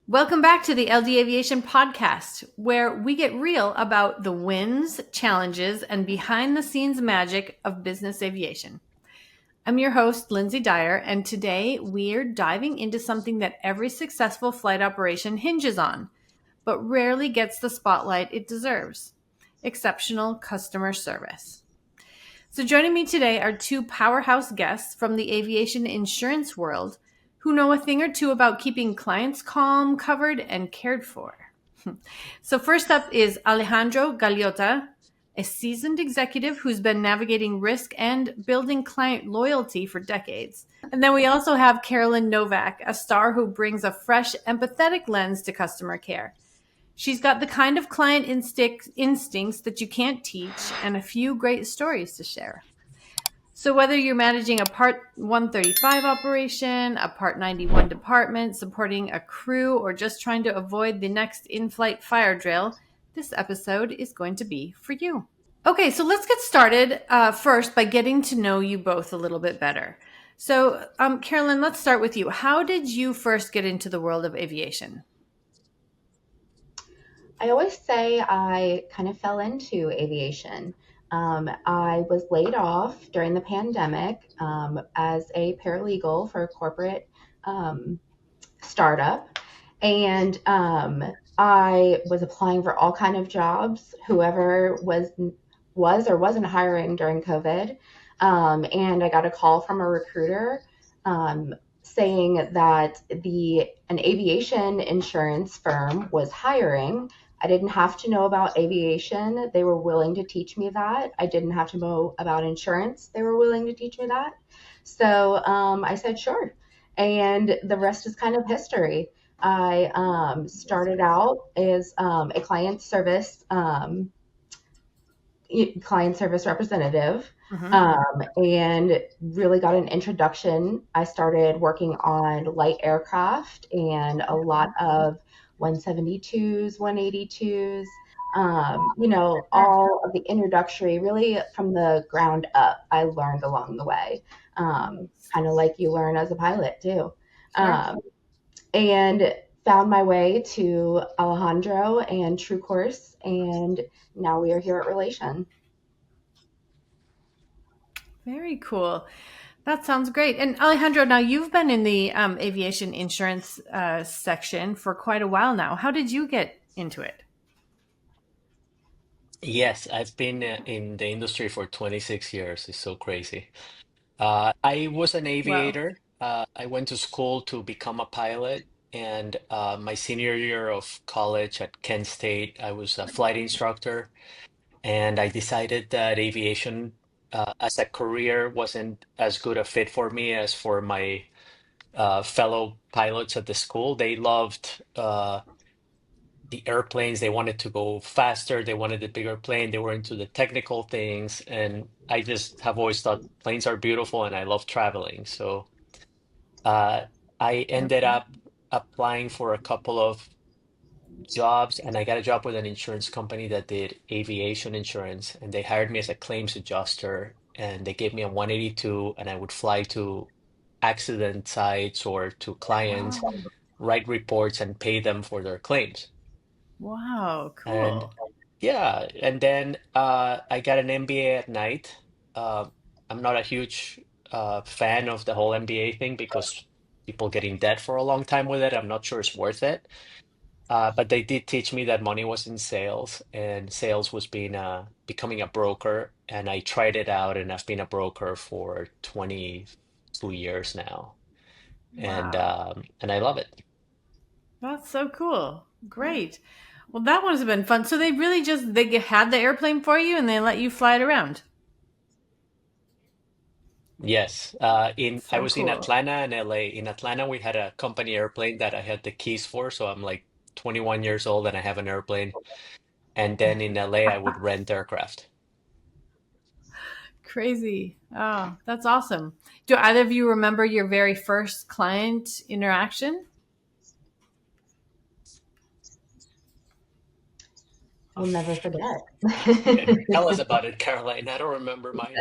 Welcome back to the LD Aviation Podcast, where we get real about the wins, challenges, and behind the scenes magic of business aviation. I'm your host, Lindsay Dyer, and today we're diving into something that every successful flight operation hinges on, but rarely gets the spotlight it deserves: exceptional customer service. So joining me today are two powerhouse guests from the aviation insurance world who know a thing or two about keeping clients calm, covered, and cared for. So first up is Alejandro Galioto, a seasoned executive who's been navigating risk and building client loyalty for decades. And then we also have Carolyn Novak, a star who brings a fresh, empathetic lens to customer care. She's got the kind of client instincts that you can't teach and a few great stories to share. So whether you're managing a Part 135 operation, a Part 91 department, supporting a crew, or just trying to avoid the next in-flight fire drill, this episode is going to be for you. Okay, so let's get started first by getting to know you both a little bit better. So Carolyn, let's start with you. How did you first get into the world of aviation? I always say I kind of fell into aviation. I was laid off during the pandemic as a paralegal for a corporate startup. And I was applying for all kind of jobs, whoever was or wasn't hiring during COVID. And I got a call from a recruiter saying that an aviation insurance firm was hiring. I didn't have to know about aviation. They were willing to teach me that. I didn't have to know about insurance. They were willing to teach me that. So I said, sure. And the rest is kind of history. I started out as a client service representative. And really got an introduction. I started working on light aircraft and a lot of 172s, 182s, all of the introductory, really from the ground up, I learned along the way, kind of like you learn as a pilot too. And found my way to Alejandro and True Course, and now we are here at Relation. Very cool. That sounds great. And Alejandro, now you've been in the aviation insurance section for quite a while now. How did you get into it? Yes, I've been in the industry for 26 years. It's so crazy. I was an Wow. aviator. I went to school to become a pilot, and my senior year of college at Kent State, I was a flight instructor, and I decided that aviation as a career wasn't as good a fit for me as for my fellow pilots at the school. They loved the airplanes. They wanted to go faster. They wanted a bigger plane. They were into the technical things. And I just have always thought planes are beautiful and I love traveling. So uh, I ended up applying for a couple of jobs and I got a job with an insurance company that did aviation insurance. And they hired me as a claims adjuster and they gave me a 182 and I would fly to accident sites or to clients, write reports and pay them for their claims. Wow, And cool. yeah, and then I got an MBA at night. Uh, I'm not a huge fan of the whole MBA thing because people get in debt for a long time with it. I'm not sure it's worth it. But they did teach me that money was in sales, and sales was becoming a broker. And I tried it out, and I've been a broker for 22 years now, Wow. and I love it. That's so cool. Great. Well, that must have been fun. So they really they had the airplane for you and they let you fly it around. Yes, I So was in cool. Atlanta and LA. In Atlanta, we had a company airplane that I had the keys for, so I'm like 21 years old and I have an airplane. And then in LA, I would rent aircraft. Crazy. Oh, that's awesome. Do either of you remember your very first client interaction? I'll never forget. Tell us about it, Caroline. I don't remember mine.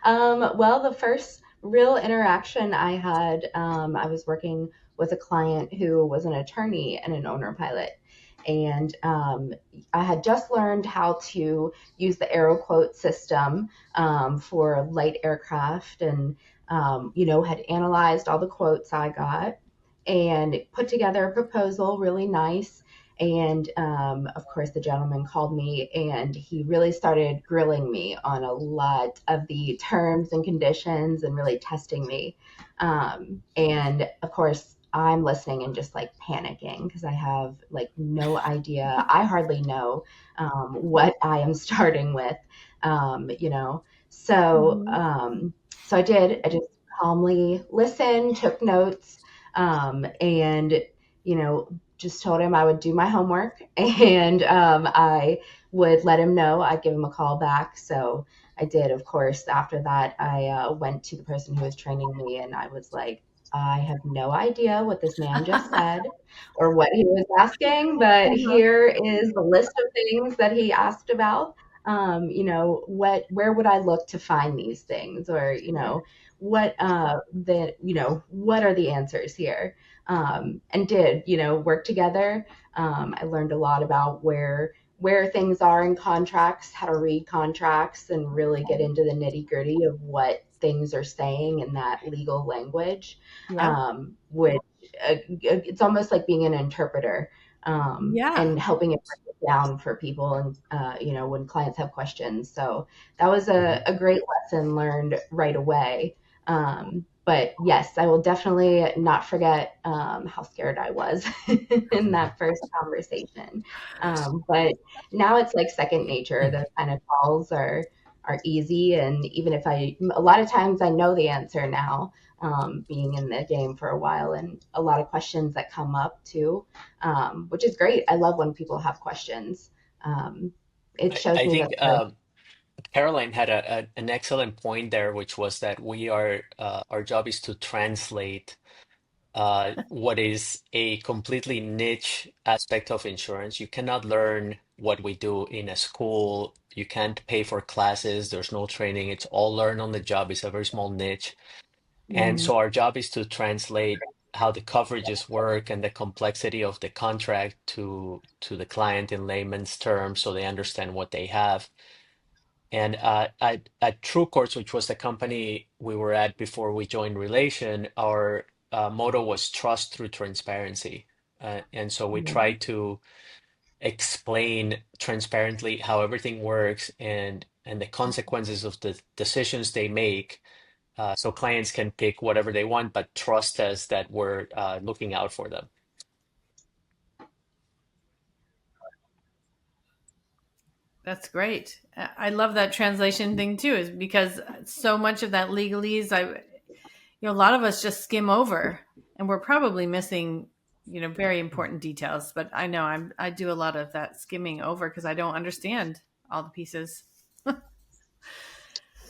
Well, the first real interaction I had, I was working with a client who was an attorney and an owner pilot. And I had just learned how to use the aero quote system for light aircraft, and had analyzed all the quotes I got and put together a proposal really nice. And of course, the gentleman called me and he really started grilling me on a lot of the terms and conditions and really testing me. And of course, I'm listening and just like panicking because I have like no idea. I hardly know what I am starting with, you know. So, Mhm. so I did. I just calmly listened, took notes, and just told him I would do my homework and I would let him know. I'd give him a call back. So I did, of course. After that, I went to the person who was training me and I was like, I have no idea what this man just said or what he was asking, but Uh-huh. here is the list of things that he asked about. Where would I look to find these things? Or, what are the answers here? And did, work together. I learned a lot about where things are in contracts, how to read contracts, and really get into the nitty gritty of what things are saying in that legal language. Yep. Which it's almost like being an interpreter, Yeah. and helping it break it down for people, and when clients have questions. So that was Mhm. a great lesson learned right away. But yes, I will definitely not forget how scared I was in that first conversation. But now it's like second nature. Those kind of calls are easy, and even if a lot of times I know the answer now, being in the game for a while, and a lot of questions that come up too, which is great. I love when people have questions. Um, it shows I me that think they're Caroline had an excellent point there, which was that our job is to translate what is a completely niche aspect of insurance. You cannot learn what we do in a school. You can't pay for classes. There's no training. It's all learn on the job. It's a very small niche. And Mhm. so our job is to translate how the coverages work and the complexity of the contract to the client in layman's terms so they understand what they have. And at True Course, which was the company we were at before we joined Relation, our motto was trust through transparency. And so we try to explain transparently how everything works and the consequences of the decisions they make, so clients can pick whatever they want, but trust us that we're looking out for them. That's great. I love that translation thing too, is because so much of that legalese, a lot of us just skim over, and we're probably missing, very important details. But I know I do a lot of that skimming over because I don't understand all the pieces.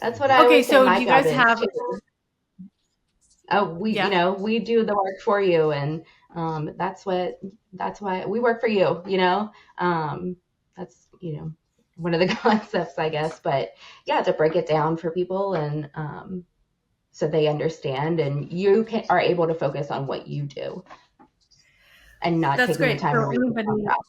That's what I Mhm. Okay, always say so my do you job guys is have? too. Yeah, We do the work for you, and that's why we work for you. That's one of the concepts, I guess. But yeah, to break it down for people, and so they understand, and are able to focus on what you do, and not that's taking the great. time to So read the anybody contract.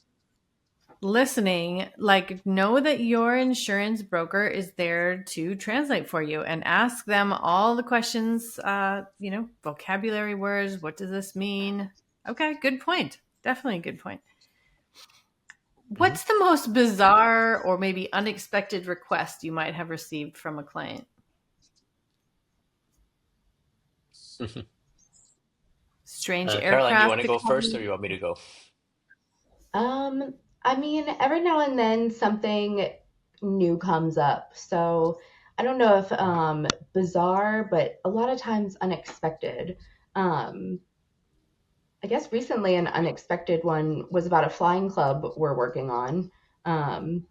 listening, like, know that your insurance broker is there to translate for you and ask them all the questions, vocabulary words. What does this mean? Okay, good point. Definitely a good point. Mhm. What's the most bizarre or maybe unexpected request you might have received from a client? Strange Caroline, you want aircraft to to go first cover? or you want me to go? Um, I mean, every now and then something new comes up. So I don't know if bizarre, but a lot of times unexpected. Um, I guess recently an unexpected one was about a flying club we're working on. Um,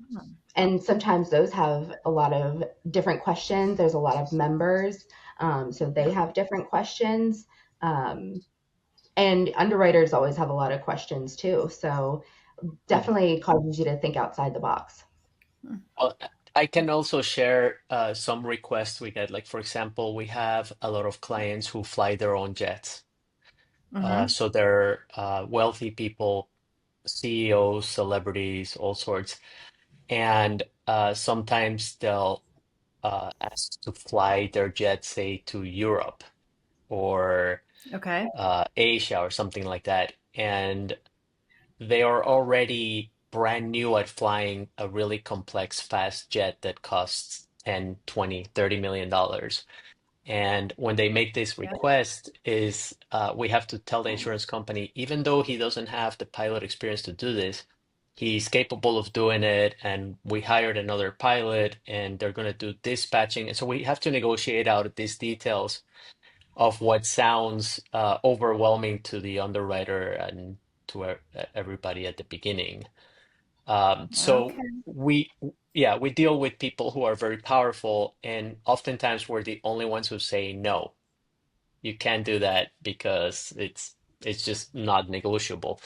and sometimes those have a lot of different questions. There's a lot of members, so they Yep. have different questions. Um, and underwriters always have a lot of questions too. So Mhm. definitely causes you to think outside the box. Well, I can also share some requests we get. Like, for example, we have a lot of clients who fly their own jets. Mm-hmm. So they're wealthy people, CEOs, celebrities, all sorts. And sometimes they'll ask to fly their jet, say, to Europe or Okay. Asia or something like that. And they are already brand new at flying a really complex fast jet that costs 10, 20, $30 million. And when they make this Yeah. request is we have to tell the insurance company, even though he doesn't have the pilot experience to do this, he's capable of doing it. And we hired another pilot and they're going to do dispatching. And so we have to negotiate out these details of what sounds overwhelming to the underwriter and to everybody at the beginning. So Okay. yeah, we deal with people who are very powerful, and oftentimes we're the only ones who say no, you can't do that because it's just not negotiable.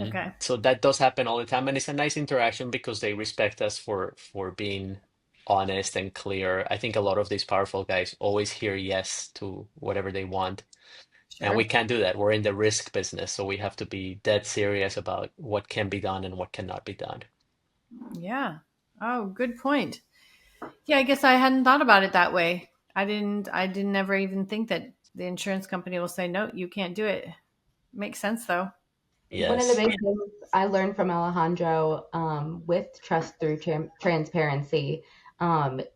Okay. So that does happen all the time, and it's a nice interaction because they respect us for being honest and clear. I think a lot of these powerful guys always hear yes to whatever they want, and we Sure. can't do that. We're in the risk business, so we have to be dead serious about what can be done and what cannot be done. Yeah. Oh, good point. Yeah, I guess I hadn't thought about it that way. I didn't ever even think that the insurance company will say, no, you can't do it. Makes sense though. One of the Yes. big things I learned from Alejandro, with trust through transparency,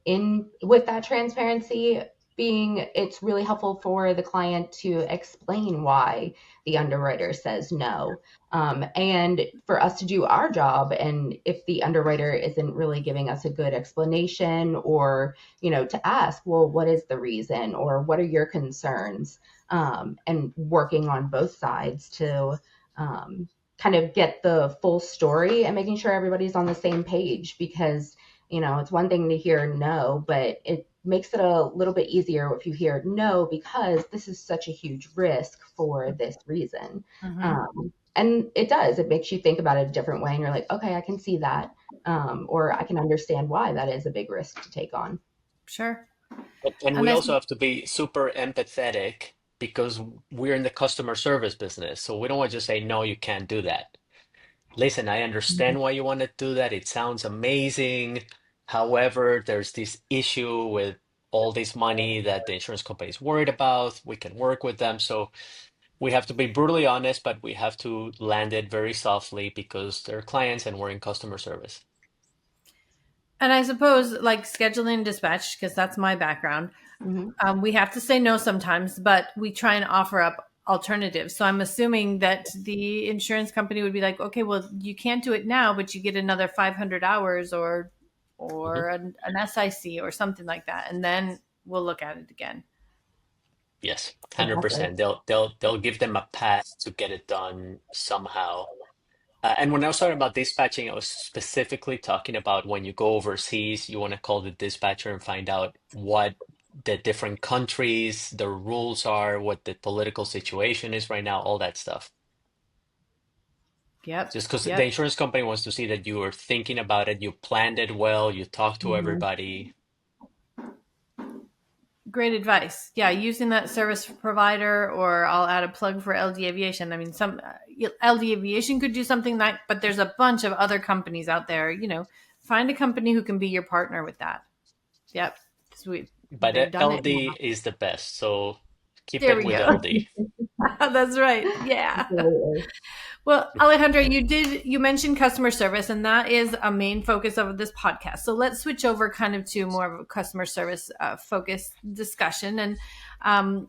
in with that transparency being, it's really helpful for the client to explain why the underwriter says no, and for us to do our job. And if the underwriter isn't really giving us a good explanation, or to ask, well, what is the reason, or what are your concerns, and working on both sides to um, kind of get the full story and making sure everybody's on the same page. Because it's one thing to hear no, but it makes it a little bit easier if you hear no, because this is such a huge risk for this reason. Mm-hmm. And it makes you think about it a different way, and you're like, okay, I can see that, or I can understand why that is a big risk to take on. Sure. And And we I, also have to be super empathetic because we're in the customer service business. So we don't want to just say, no, you can't do that. Listen, I understand why you want to do that. It sounds amazing. However, there's this issue with all this money that the insurance company is worried about. We can work with them. So we have to be brutally honest, but we have to land it very softly because they're clients and we're in customer service. and I suppose like scheduling and dispatch, because that's my background. Mm-hmm. We have to say no sometimes, but we try and offer up alternatives. So I'm assuming that the insurance company would be like, okay, well, you can't do it now, but you get another 500 hours Mhm. or an SIC or something like that, and then we'll look at it again. Yes, Exactly. 100%. They'll give them a path to get it done somehow. And when I was talking about dispatching, I was specifically talking about when you go overseas, you want to call the dispatcher and find out what the different countries, the rules are, what the political situation is right now, all that stuff. Yep. Just because the Yep. insurance company wants to see that you are thinking about it, you planned it well, you talked to Mm-hmm. everybody. Great advice. Yeah, using that service provider, or I'll add a plug for LD Aviation. I mean, some LD Aviation could do something like, but there's a bunch of other companies out there. Find a company who can be your partner with that. Yep, sweet. But They've done it. LD is the best, so keep There it we with go. LD. That's right. Yeah. Absolutely. Well, Alejandro, you mentioned customer service, and that is a main focus of this podcast. So let's switch over kind of to more of a customer service focused discussion. And um,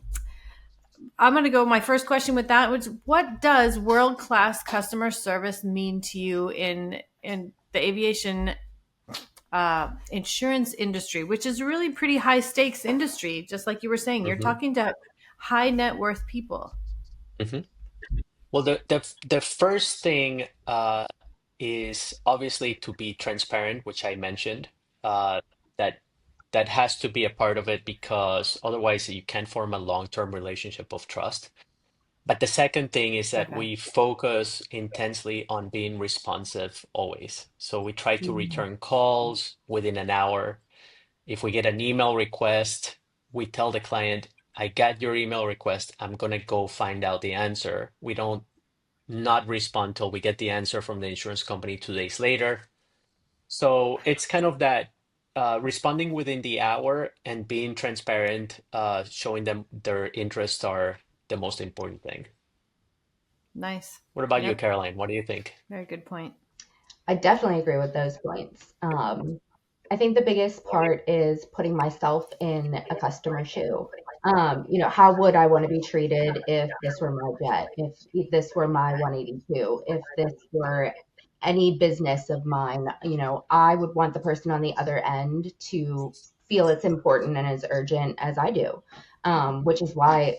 I'm going to go my first question with that, which what does world class customer service mean to you in the aviation insurance industry, which is really pretty high stakes industry? Just like you were saying, you're Hmm. talking to high net worth people. Hmm. Well, the first thing is obviously to be transparent, which I mentioned. That that has to be a part of it because otherwise you can't form a long-term relationship of trust. But the second thing is that Okay. we focus intensely on being responsive always. So we try to Mm-hmm. return calls within an hour. If we get an email request, we tell the client, I got your email request. I'm gonna go find out the answer. We don't not respond till we get the answer from the insurance company 2 days later. So it's kind of that responding within the hour and being transparent, showing them their interests are the most important thing. Nice. What about you, Yep. Caroline? What do you think? Very good point. I definitely agree with those points. I think the biggest part is putting myself in a customer shoe. How would I want to be treated if this were my jet, if this were my 182, if this were any business of mine? I would want the person on the other end to feel it's important and as urgent as I do, which is why,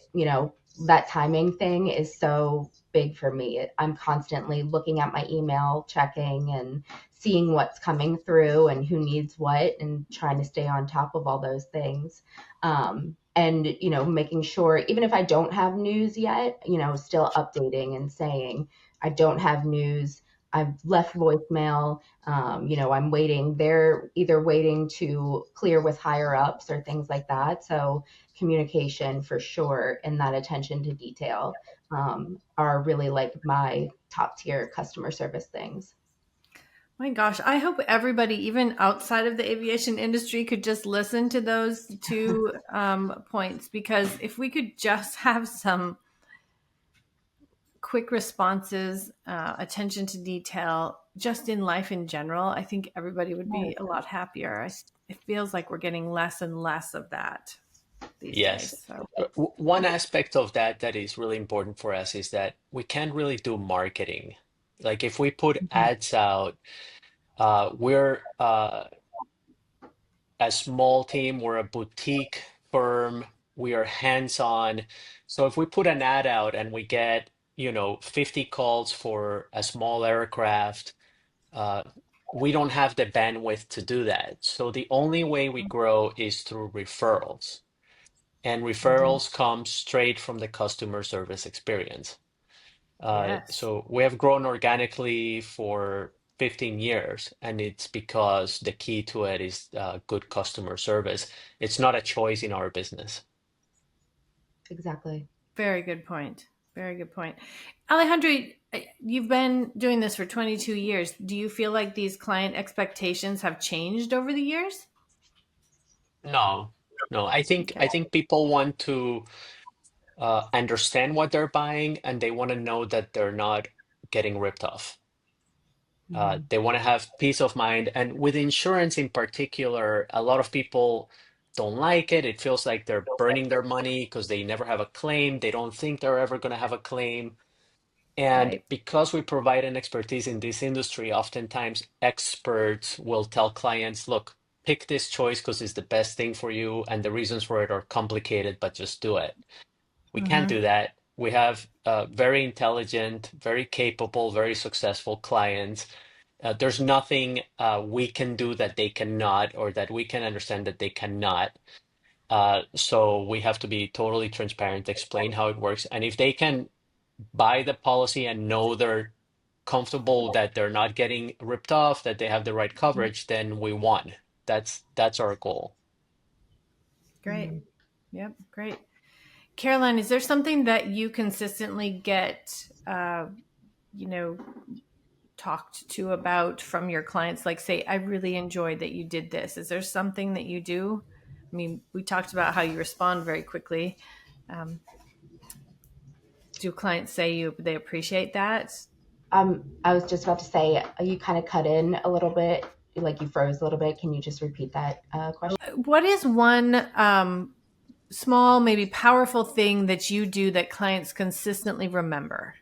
that timing thing is so big for me. I'm constantly looking at my email, checking and seeing what's coming through and who needs what and trying to stay on top of all those things. And, making sure, even if I don't have news yet, still updating and saying, I don't have news. I've left voicemail. I'm waiting. They're either waiting to clear with higher ups or things like that. So communication for sure and that attention to detail are really like my top tier customer service things. My gosh, I hope everybody, even outside of the aviation industry, could just listen to those two points, because if we could just have some quick responses, attention to detail, just in life in general, I think everybody would be a lot happier. It feels like we're getting less and less of that these Yes. days. So. One aspect of that is really important for us is that we can't really do marketing. Like if we put ads out, we're a small team, we're a boutique firm, we are hands-on. So if we put an ad out and we get, 50 calls for a small aircraft, uh, we don't have the bandwidth to do that. So the only way we grow is through referrals. And referrals come straight from the customer service experience. Yes. So we have grown organically for 15 years, and it's because the key to it is good customer service. It's not a choice in our business. Exactly. Very good point. Very good point. Alejandro, you've been doing this for 22 years. Do you feel like these client expectations have changed over the years? No, no. I think Okay. I think people want to understand what they're buying, and they want to know that they're not getting ripped off. They want to have peace of mind. And with insurance in particular, a lot of people don't like it. It feels like they're burning their money because they never have a claim. They don't think they're ever going to have a claim. And Right. because we provide an expertise in this industry, oftentimes experts will tell clients, look, pick this choice because it's the best thing for you. And the reasons for it are complicated, but just do it. We can't do that. We have very intelligent, very capable, very successful clients. There's nothing we can do that they cannot, or that we can understand that they cannot. So we have to be totally transparent, explain how it works. And if they can buy the policy and know they're comfortable that they're not getting ripped off, that they have the right coverage, then we won. That's our goal. Great. Yep. Great. Caroline, is there something that you consistently get, talked to about from your clients? Like, say, I really enjoyed that you did this. Is there something that you do? I mean, we talked about how you respond very quickly. Do clients say they appreciate that? I was just about to say, you kind of cut in a little bit, like you froze a little bit. Can you just repeat that question? What is one small, maybe powerful thing that you do that clients consistently remember?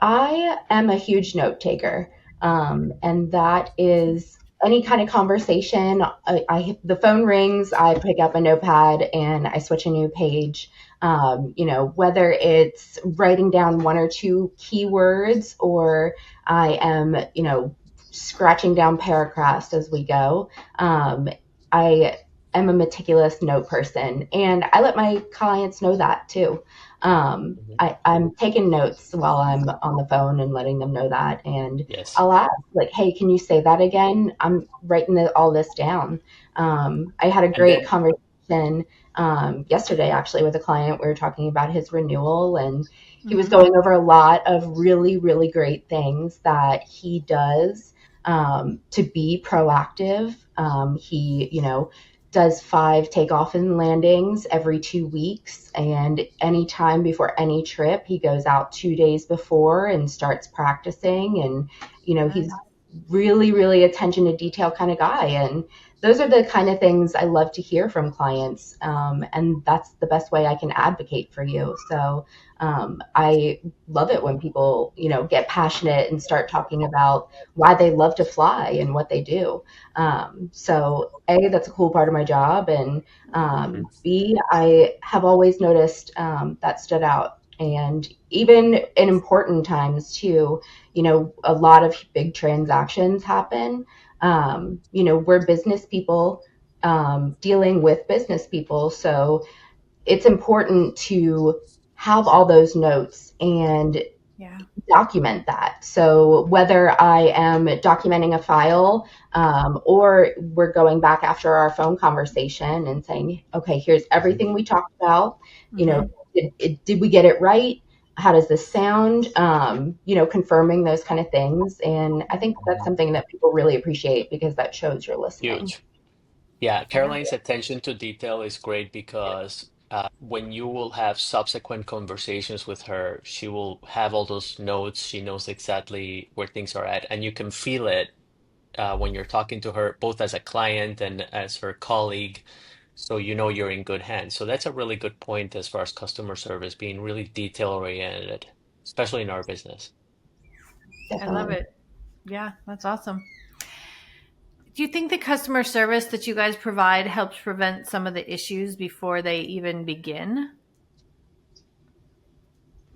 I am a huge note taker, and that is any kind of conversation. The phone rings, I pick up a notepad and I switch a new page. Whether it's writing down one or two keywords or I am, scratching down paragraphs as we go. I am a meticulous note person, and I let my clients know that too. Mhm. I'm taking notes while I'm on the phone and letting them know that. And Yes. I'll ask, like, hey, can you say that again? I'm writing all this down. I had a And great then conversation conversation yesterday, actually, with a client. We were talking about his renewal, and he was Mm-hmm. going over a lot of really, really great things that he does to be proactive. He, does 5 takeoff and landings every 2 weeks. And anytime before any trip, he goes out 2 days before and starts practicing. And, he's really, really attention to detail kind of guy. And those are the kind of things I love to hear from clients. And that's the best way I can advocate for you. So I love it when people, get passionate and start talking about why they love to fly and what they do. So A, that's a cool part of my job. And Mhm. B, I have always noticed that stood out. And even in important times too, a lot of big transactions happen. We're business people dealing with business people. So it's important to have all those notes and Yeah. document that. So whether I am documenting a file or we're going back after our phone conversation and saying, okay, here's everything we talked about. Mm-hmm. Did we get it right? How does this sound? Confirming those kind of things. And I think that's something that people really appreciate because that shows you're listening. Huge. Yeah, Yeah. Caroline's attention to detail is great because when you will have subsequent conversations with her, she will have all those notes. She knows exactly where things are at, and you can feel it when you're talking to her, both as a client and as her colleague. So you know you're in good hands. So that's a really good point as far as customer service, being really detail oriented, especially in our business. I love Definitely. it. Yeah, that's awesome. Do you think the customer service that you guys provide helps prevent some of the issues before they even begin?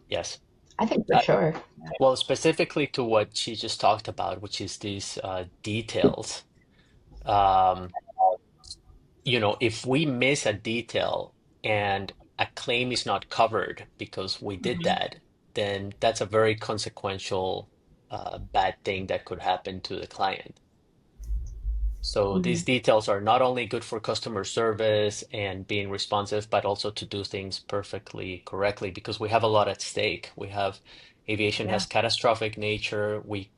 Yes. I think for sure. Well, specifically to what she just talked about, which is these details. Um, if we miss a detail and a claim is not covered because we did Mm-hmm. that, then that's a very consequential bad thing that could happen to the client. So Hmm. these details are not only good for customer service and being responsive, but also to do things perfectly correctly because we have a lot at stake. We have aviation Yeah. has catastrophic nature. We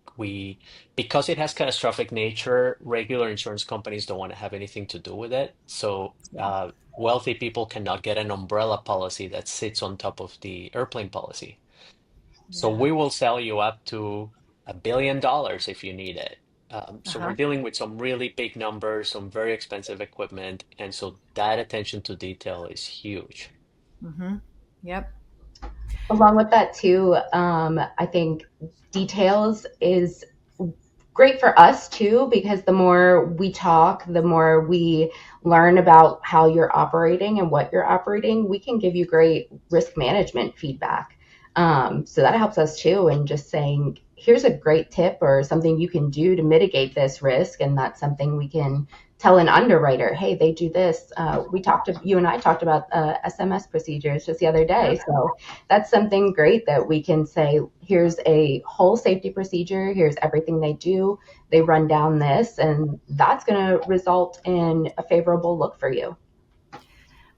because it has catastrophic nature, regular insurance companies don't want to have anything to do with it. So Yeah. wealthy people cannot get an umbrella policy that sits on top of the airplane policy. So Yeah. we will sell you up to $1 billion if you need it. So we're Uh-huh. dealing with some really big numbers, some very expensive equipment, and so that attention to detail is huge. Mm-hmm. Yep. Along with that too, I think details is great for us too, because the more we talk, the more we learn about how you're operating and what you're operating, we can give you great risk management feedback. So that helps us too. And just saying, here's a great tip or something you can do to mitigate this risk. And that's something we can tell an underwriter, hey, they do this. You and I talked about SMS procedures just the other day. Yep. So that's something great that we can say, here's a whole safety procedure, here's everything they do, they run down this, and that's going to result in a favorable look for you.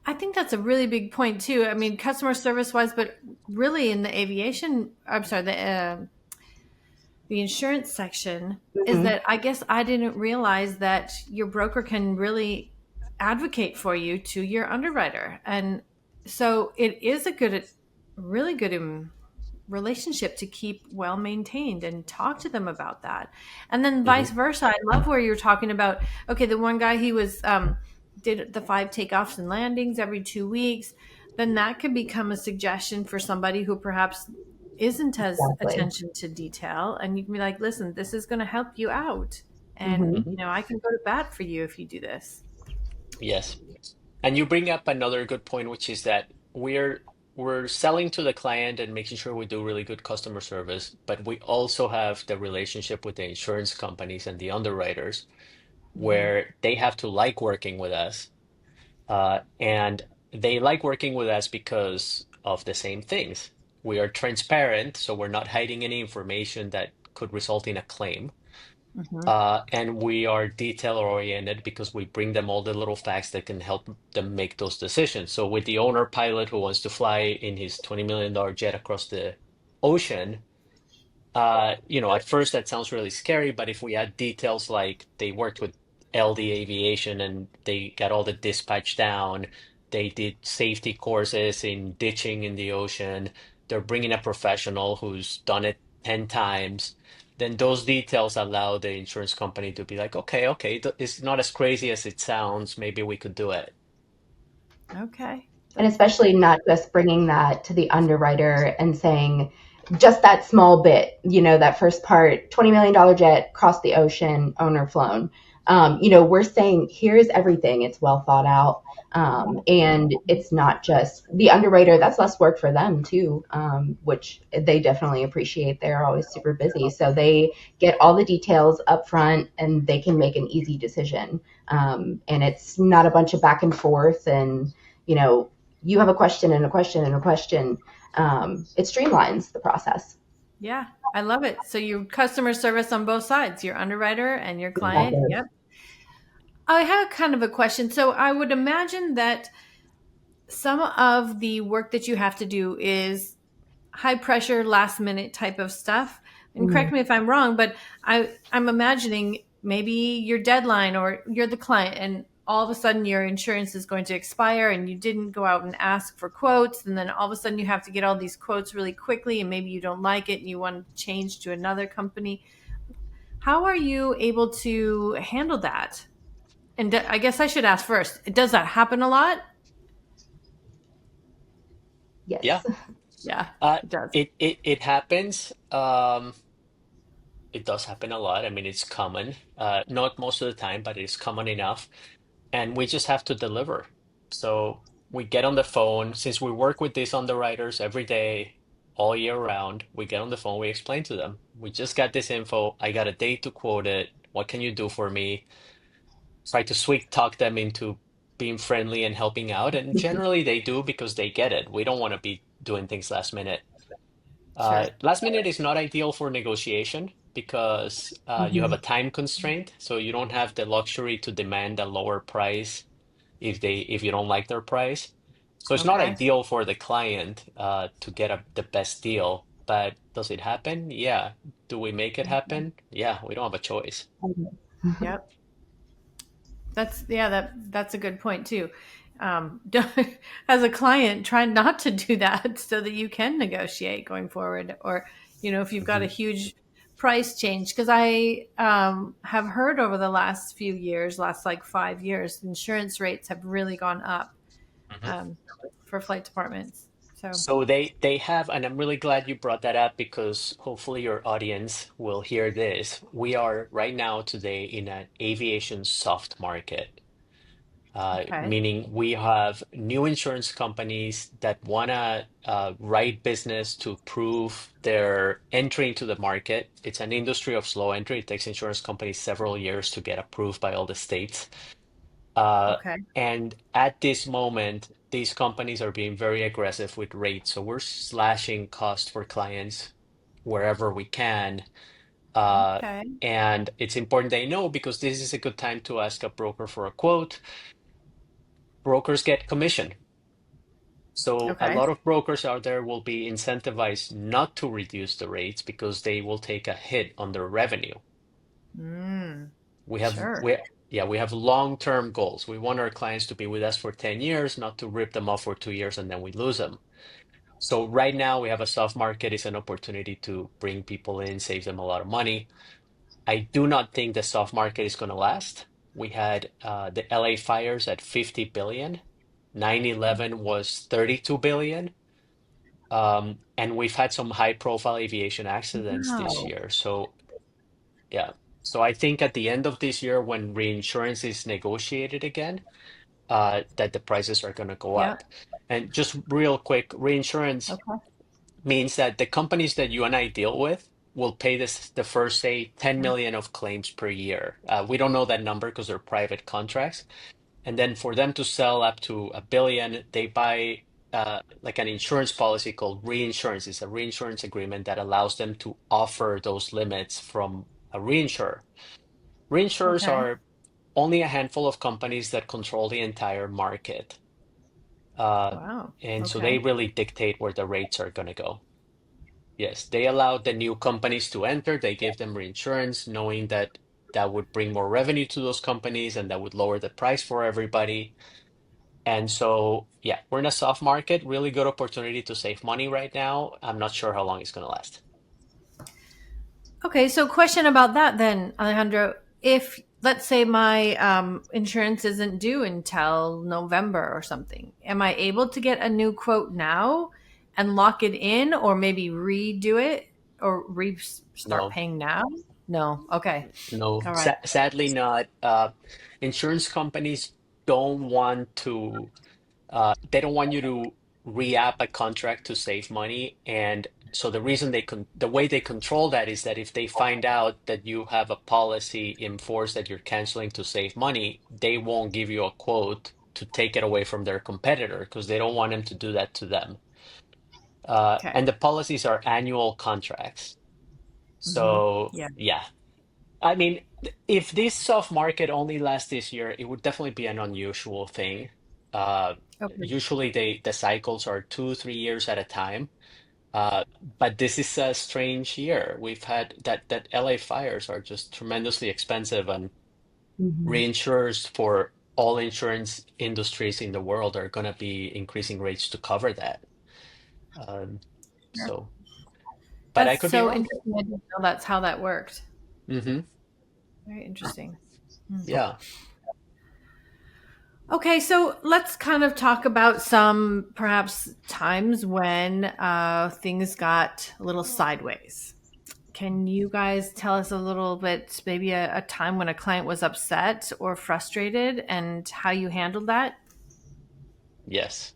I think that's a really big point too. I mean, customer service wise, but really in the aviation, I'm sorry, the insurance section is Mm-hmm. that I guess I didn't realize that your broker can really advocate for you to your underwriter. And so it is a really good relationship to keep well maintained and talk to them about that. And then Hmm. vice versa. I love where you're talking about, okay, the one guy, he was, did the 5 takeoffs and landings every 2 weeks. Then that could become a suggestion for somebody who perhaps isn't as Exactly. attention to detail, and you can be like, listen, this is going to help you out, and Mm-hmm. Hmm. I can go to bat for you if you do this. Yes. And you bring up another good point, which is that we're selling to the client and making sure we do really good customer service, but we also have the relationship with the insurance companies and the underwriters Hmm. where they have to like working with us. And they like working with us because of the same things. We are transparent, so we're not hiding any information that could result in a claim. Hmm. And we are detail oriented because we bring them all the little facts that can help them make those decisions. So with the owner pilot who wants to fly in his $20 million jet across the ocean, at first that sounds really scary, but if we add details like they worked with LD Aviation and they got all the dispatch down, they did safety courses in ditching in the ocean, they're bringing a professional who's done it 10 times, then those details allow the insurance company to be like, okay, it's not as crazy as it sounds. Maybe we could do it. Okay. And That's especially not just bringing that to the underwriter and saying just that small bit, that first part, $20 million jet crossed the ocean, owner flown. We're saying here's everything. It's well thought out. And it's not just the underwriter, that's less work for them too, which they definitely appreciate. They're always super busy. So they get all the details up front and they can make an easy decision. And it's not a bunch of back and forth and, you have a question and a question and a question. It streamlines the process. Yeah, I love it. So you customer service on both sides, your underwriter and your client. Exactly. Yep. I have kind of a question. So I would imagine that some of the work that you have to do is high pressure, last minute type of stuff. And correct Mhm. me if I'm wrong, but I'm imagining maybe your deadline or you're the client and all of a sudden your insurance is going to expire and you didn't go out and ask for quotes. And then all of a sudden you have to get all these quotes really quickly and maybe you don't like it and you want to change to another company. How are you able to handle that? And I guess I should ask first, does that happen a lot? Yeah, Yes. Yeah, uh, it does. it happens. It does happen a lot. I mean, it's common. Not most of the time, but it's common enough. And we just have to deliver. So we get on the phone. Since we work with these underwriters every day, all year round, we get on the phone, we explain to them, we just got this info. I got a date to quote it. What can you do for me? Try to sweet talk them into being friendly and helping out. And generally they do because they get it. We don't want to be doing things last minute. Sure. Last minute is not ideal for negotiation because you have a Mhm. time constraint, so you don't have the luxury to demand a lower price if you don't like their price. So it's not Okay. ideal for the client to get the best deal. But does it happen? Yeah. Do we make it happen? Yeah, we don't have a choice. Yep. That's a good point too. As a client, try not to do that so that you can negotiate going forward. Or, if you've got a Hmm. huge price change, because I have heard over the last few years, last like 5 years, insurance rates have really gone up um, for flight departments. So, So they have, and I'm really glad you brought that up because hopefully your audience will hear this. We are right now today in an aviation soft market, okay, meaning we have new insurance companies that want to write business to prove their entry into the market. It's an industry of slow entry. It takes insurance companies several years to get approved by all the states. Uh, okay, and at this moment, these companies are being very aggressive with rates. So we're slashing cost for clients wherever we can. Uh, okay, and it's important they know because this is a good time to ask a broker for a quote. Brokers get commission. So a okay. lot of brokers out there will be incentivized not to reduce the rates because they will take a hit on their revenue. Mm, We have sure. we yeah, we have long-term goals. We want our clients to be with us for 10 years, not to rip them off for 2 years and then we lose them. So right now we have a soft market. It's an opportunity to bring people in, save them a lot of money. I do not think the soft market is going to last. We had the LA fires at 50 billion. 9/11 was 32 billion. And we've had some high profile aviation accidents this Wow. year. So yeah. So I think at the end of this year, when reinsurance is negotiated again, that the prices are going to go Yep. up. And just real quick, reinsurance Okay. means that the companies that you and I deal with will pay the first, say, 10 Yeah. million of claims per year. We don't know that number because they're private contracts. And then for them to sell up to 1 billion, they buy like an insurance policy called reinsurance. It's a reinsurance agreement that allows them to offer those limits from a reinsurer. Reinsurers Okay. are only a handful of companies that control the entire market. Uh, Wow. and so they Okay. really dictate where the rates are going to go. Yes, they allow the new companies to enter. They give them reinsurance, knowing that that would bring more revenue to those companies and that would lower the price for everybody. And so, yeah, we're in a soft market, really good opportunity to save money right now. I'm not sure how long it's going to last. Okay, so question about that then, Alejandro. If let's say my insurance isn't due until November or something, am I able to get a new quote now and lock it in, or maybe redo it or start No, paying now? No. Okay. no, All right. sadly not. Insurance companies don't want to. They don't want you to re-up a contract to save money. And so the way they control that is that if they find out that you have a policy in force that you're canceling to save money, they won't give you a quote to take it away from their competitor because they don't want them to do that to them. Okay. And the policies are annual contracts. So Yeah. yeah, I mean, if this soft market only lasts this year, it would definitely be an unusual thing. Uh, Okay. Usually the cycles are 2, 3 years at a time. But this is a strange year. We've had that LA fires are just tremendously expensive, and Mhm. reinsurers for all insurance industries in the world are going to be increasing rates to cover that. Um, so, but I That's could be so wrong. interesting. I didn't know that's how that worked. Hmm. Very interesting. Hmm. Yeah. Okay, so let's kind of talk about some perhaps times when things got a little sideways. Can you guys tell us a little bit, maybe a time when a client was upset or frustrated and how you handled that? Yes.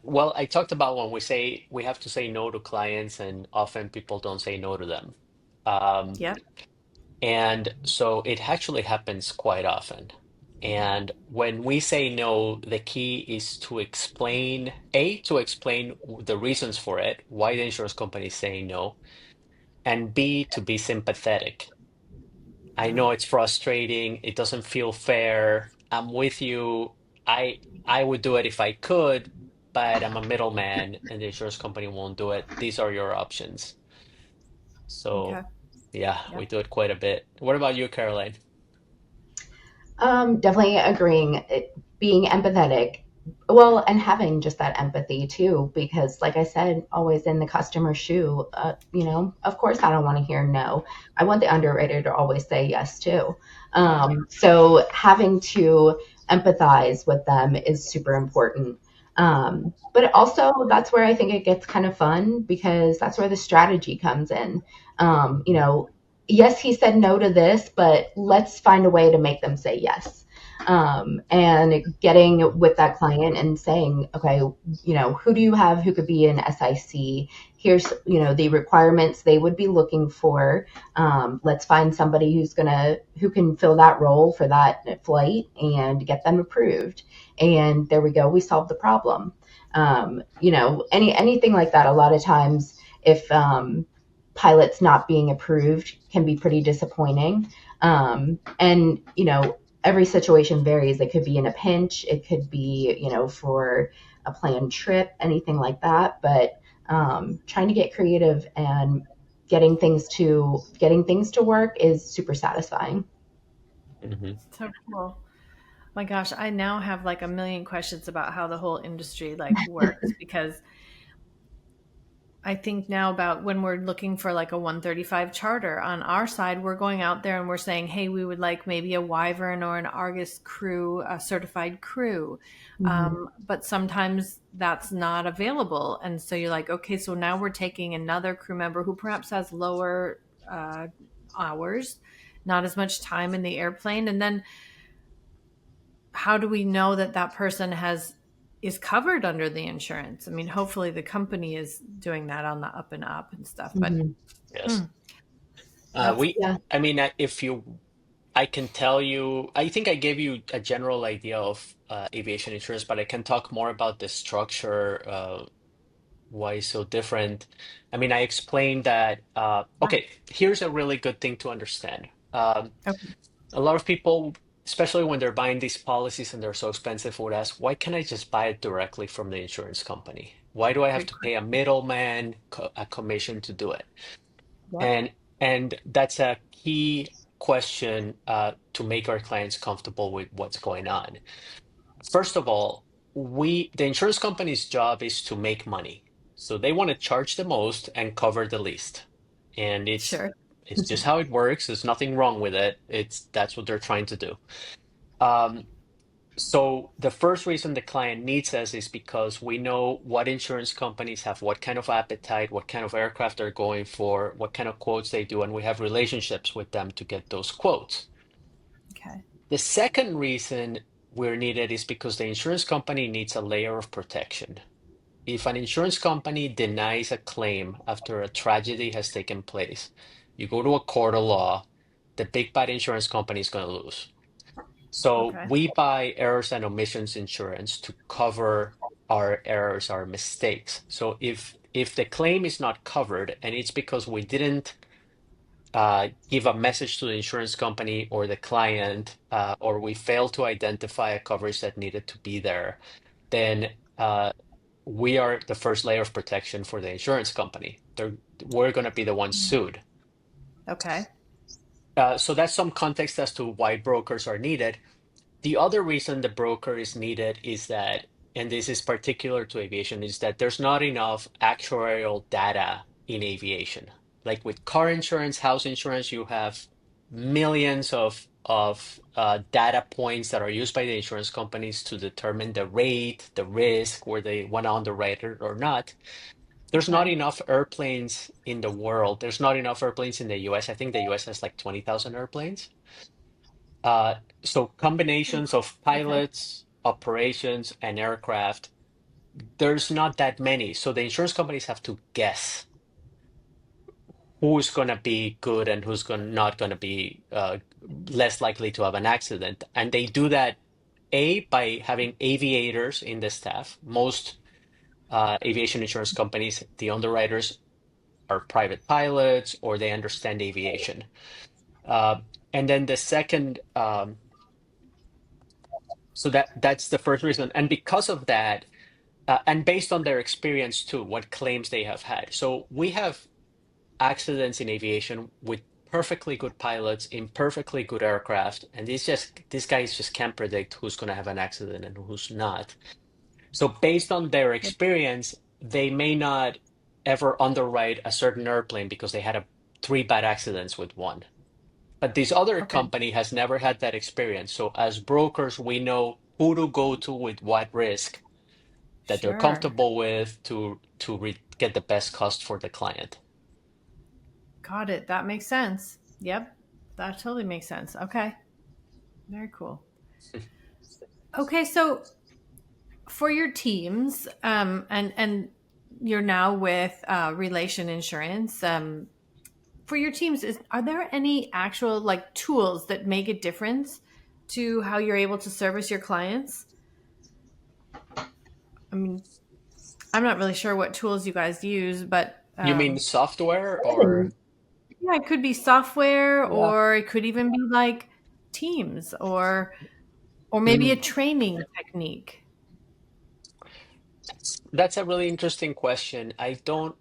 Well, I talked about when we have to say no to clients, and often people don't say no to them. Um, Yep. and so it actually happens quite often. And when we say no, the key is to explain, to explain the reasons for it, why the insurance company is saying no, and B, to be sympathetic. I know it's frustrating, it doesn't feel fair. I'm with you. I would do it if I could, but I'm a middleman and the insurance company won't do it. These are your options. Okay. So, yeah, Yep. we do it quite a bit. What about you, Caroline? Definitely agreeing, being empathetic. Well, and having just that empathy too, because like I said, always in the customer's shoe, of course I don't want to hear no. I want the underwriter to always say yes too. Yeah. So having to empathize with them is super important. But also that's where I think it gets kind of fun because that's where the strategy comes in. Um, you know, yes, he said no to this, but let's find a way to make them say yes. And getting with that client and saying, okay, who do you have who could be an SIC? Here's, the requirements they would be looking for. Let's find somebody who can fill that role for that flight and get them approved. And there we go. We solved the problem. Anything like that. A lot of times, if pilots not being approved can be pretty disappointing. And every situation varies. It could be in a pinch, it could be, for a planned trip, anything like that. But trying to get creative and getting things to work is super satisfying. Hmm. So cool. My gosh, I now have like a million questions about how the whole industry like works because I think now about when we're looking for like a 135 charter on our side, we're going out there and we're saying, hey, we would like maybe a Wyvern or an Argus crew, a certified crew. Mhm. But sometimes that's not available. And so you're like, okay, so now we're taking another crew member who perhaps has lower uh, hours, not as much time in the airplane. And then how do we know that that person is covered under the insurance? I mean, hopefully the company is doing that on the up and up and stuff. But Mhm. Yes. hmm, that's Yeah. I mean, if you, I can tell you, I think I gave you a general idea of aviation insurance, but I can talk more about the structure why so different. I mean, I explained that. Yeah. Okay, here's a really good thing to understand. Okay. A lot of people, especially when they're buying these policies and they're so expensive, would ask, why can't I just buy it directly from the insurance company? Why do I have Good to pay a question. middleman, a commission to do it? Yep. And that's a key question to make our clients comfortable with what's going on. First of all, the insurance company's job is to make money. So they want to charge the most and cover the least. And Sure. it's just how it works. There's nothing wrong with it. That's what they're trying to do. Um, so the first reason the client needs us is because we know what insurance companies have, what kind of appetite, what kind of aircraft they're going for, what kind of quotes they do, and we have relationships with them to get those quotes. Okay. The second reason we're needed is because the insurance company needs a layer of protection. If an insurance company denies a claim after a tragedy has taken place, you go to a court of law, the big bad insurance company is going to lose. So Okay. we buy errors and omissions insurance to cover our errors, our mistakes. So if the claim is not covered and it's because we didn't give a message to the insurance company or the client, or we failed to identify a coverage that needed to be there, then we are the first layer of protection for the insurance company. We're going to be the ones sued. Okay. So that's some context as to why brokers are needed. The other reason the broker is needed is that, and this is particular to aviation, is that there's not enough actuarial data in aviation. Like with car insurance, house insurance, you have millions of data points that are used by the insurance companies to determine the rate, the risk, where they want to underwrite it or not. There's not Okay. enough airplanes in the world. There's not enough airplanes in the US. I think the US has like 20,000 airplanes. Uh, so combinations of Okay. pilots, operations, and aircraft, there's not that many. So the insurance companies have to guess who's going to be good and who's not going to be less likely to have an accident. And they do that, A, by having aviators in the staff. Most aviation insurance companies, the underwriters are private pilots or they understand aviation. Uh, and then the second, so that's the first reason. And because of that, and based on their experience too, what claims they have had. So we have accidents in aviation with perfectly good pilots in perfectly good aircraft, and these guys just can't predict who's going to have an accident and who's not. So based on their experience, they may not ever underwrite a certain airplane because they had three bad accidents with one. But this other Okay. company has never had that experience. So as brokers, we know who to go to with what risk that they're Sure. comfortable with to get the best cost for the client. Got it. That makes sense. Yep. That totally makes sense. Okay. Very cool. Okay, so for your teams, and you're now with Relation Insurance. For your teams, are there any actual like tools that make a difference to how you're able to service your clients? I mean, I'm not really sure what tools you guys use, but You mean software or yeah, it could be software, yeah. or it could even be like Teams, or maybe a Mm. training technique. That's a really interesting question. I don't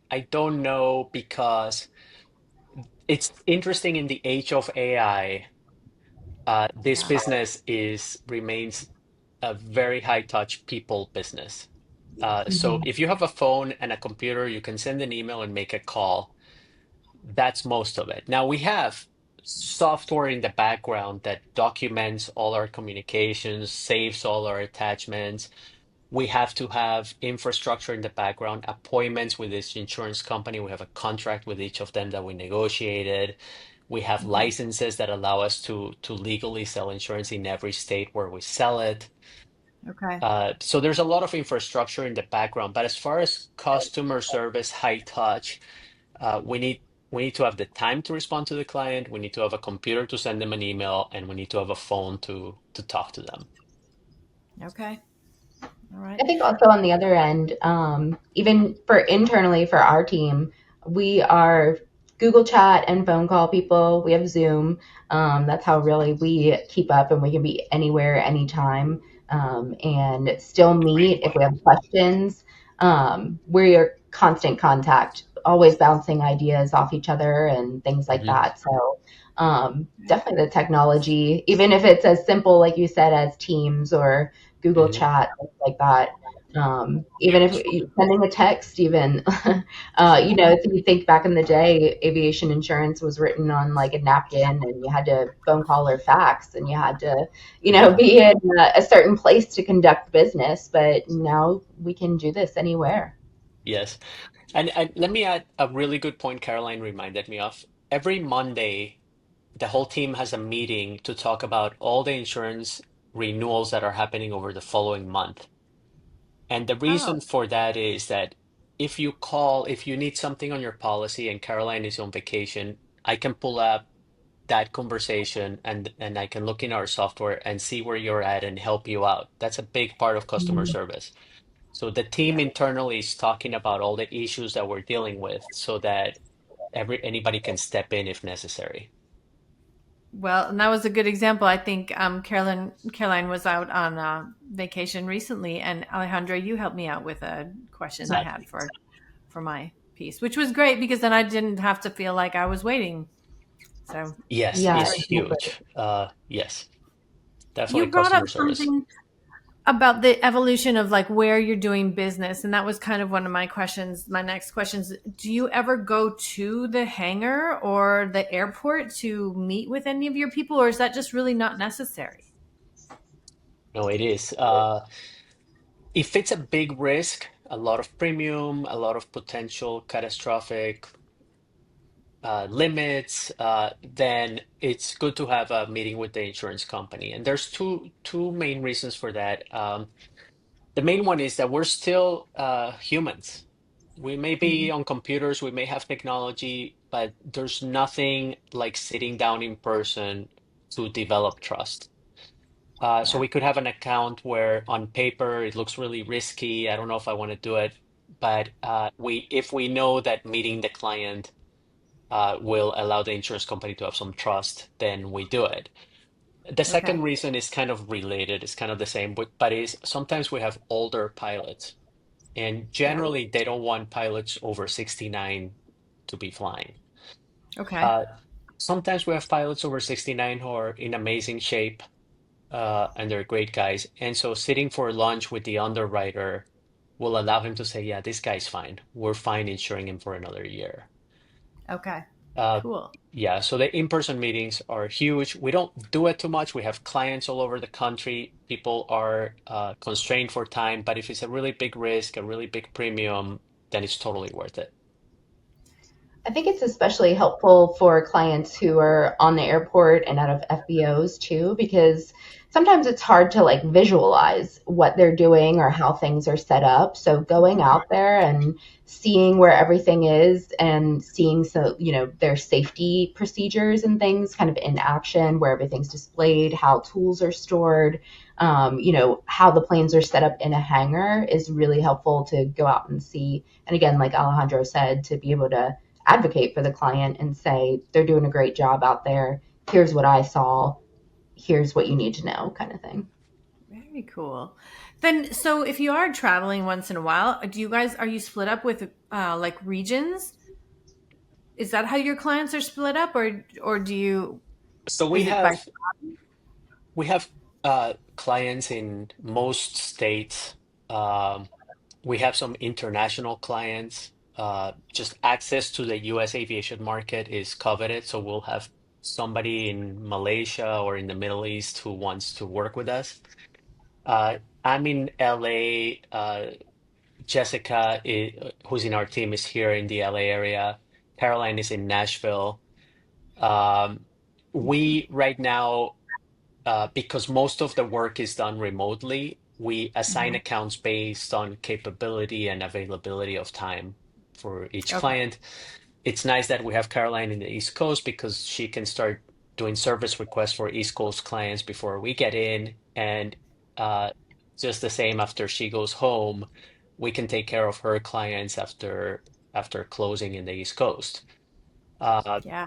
know because it's interesting in the age of AI. This Yeah. business is remains a very high touch people business. So Mhm. if you have a phone and a computer, you can send an email and make a call. That's most of it. Now we have software in the background that documents all our communications, saves all our attachments. We have to have infrastructure in the background, appointments with each insurance company. We have a contract with each of them that we negotiated. We have Okay. licenses that allow us to legally sell insurance in every state where we sell it. Okay. So there's a lot of infrastructure in the background. But as far as customer service, high touch, we need to have the time to respond to the client. We need to have a computer to send them an email, and we need to have a phone to talk to them. Okay. All right. I think also on the other end, even for internally for our team, we are Google Chat and phone call people. We have Zoom. That's how really we keep up, and we can be anywhere, anytime, and still meet if we have questions. We're constant contact, always bouncing ideas off each other and things like Hmm. that. So definitely the technology, even if it's as simple, like you said, as Teams or Google Hmm. Chat, things like that. Even if sending a text, even, if you think back in the day, aviation insurance was written on like a napkin and you had to phone call or fax and you had to, Yeah. be in a certain place to conduct business. But now we can do this anywhere. Yes. And let me add a really good point Caroline reminded me of. Every Monday, the whole team has a meeting to talk about all the insurance renewals that are happening over the following month. And the Oh, reason for that is that if you need something on your policy and Caroline is on vacation, I can pull up that conversation and I can look in our software and see where you're at and help you out. That's a big part of customer Mhm. service. So the team Yeah. internally is talking about all the issues that we're dealing with so that anybody can step in if necessary. well, and that was a good example. I think Caroline was out on vacation recently, and Alejandro, you helped me out with a question I had Exactly. for my piece, which was great because then I didn't have to feel like I was waiting. So Yes, that's Yeah. it's really cool. huge. Yes, You definitely brought up customer service. something about the evolution of like where you're doing business, and that was kind of one of my questions. My next questions: do you ever go to the hangar or the airport to meet with any of your people, or is that just really not necessary? No, it is. If it's a big risk, a lot of premium, a lot of potential catastrophic limits, then it's good to have a meeting with the insurance company. And there's two main reasons for that. The main one is that we're still humans. We may be Mhm. on computers, we may have technology, but there's nothing like sitting down in person to develop trust. So Yeah. we could have an account where on paper it looks really risky. I don't know if I want to do it, but if we know that meeting the client will allow the insurance company to have some trust, then we do it. The Okay. second reason is kind of related, it's kind of the same, but is sometimes we have older pilots, and Yeah. generally they don't want pilots over 69 to be flying. Okay. Uh, Sometimes we have pilots over 69 who are in amazing shape, and they're great guys. And so sitting for lunch with the underwriter will allow him to say, yeah, this guy's fine. We're fine insuring him for another year. Okay. Uh, Cool. yeah, so the in-person meetings are huge. We don't do it too much. We have clients all over the country. People are constrained for time, but if it's a really big risk, a really big premium, then it's totally worth it. I think it's especially helpful for clients who are on the airport and out of FBOs too, because sometimes it's hard to like visualize what they're doing or how things are set up. So going out there and seeing where everything is and seeing their safety procedures and things kind of in action, where everything's displayed, how tools are stored, how the planes are set up in a hangar is really helpful to go out and see. And again, like Alejandro said, to be able to advocate for the client and say they're doing a great job out there. Here's what I saw. Here's what you need to know, kind of thing. Very cool. Then, so if you are traveling once in a while, are you split up with like regions? Is that how your clients are split up, or So is it by? we have clients in most states. Um, we have some international clients. Just access to the US aviation market is coveted, so we'll have somebody in Malaysia or in the Middle East who wants to work with us. I'm in LA. Jessica, who's in our team, is here in the LA area. Caroline is in Nashville. Um, we right now, because most of the work is done remotely, we assign Mhm. accounts based on capability and availability of time for each Okay. client. It's nice that we have Caroline in the East Coast because she can start doing service requests for East Coast clients before we get in. And Just the same after she goes home, we can take care of her clients after closing in the East Coast. Uh, Yeah,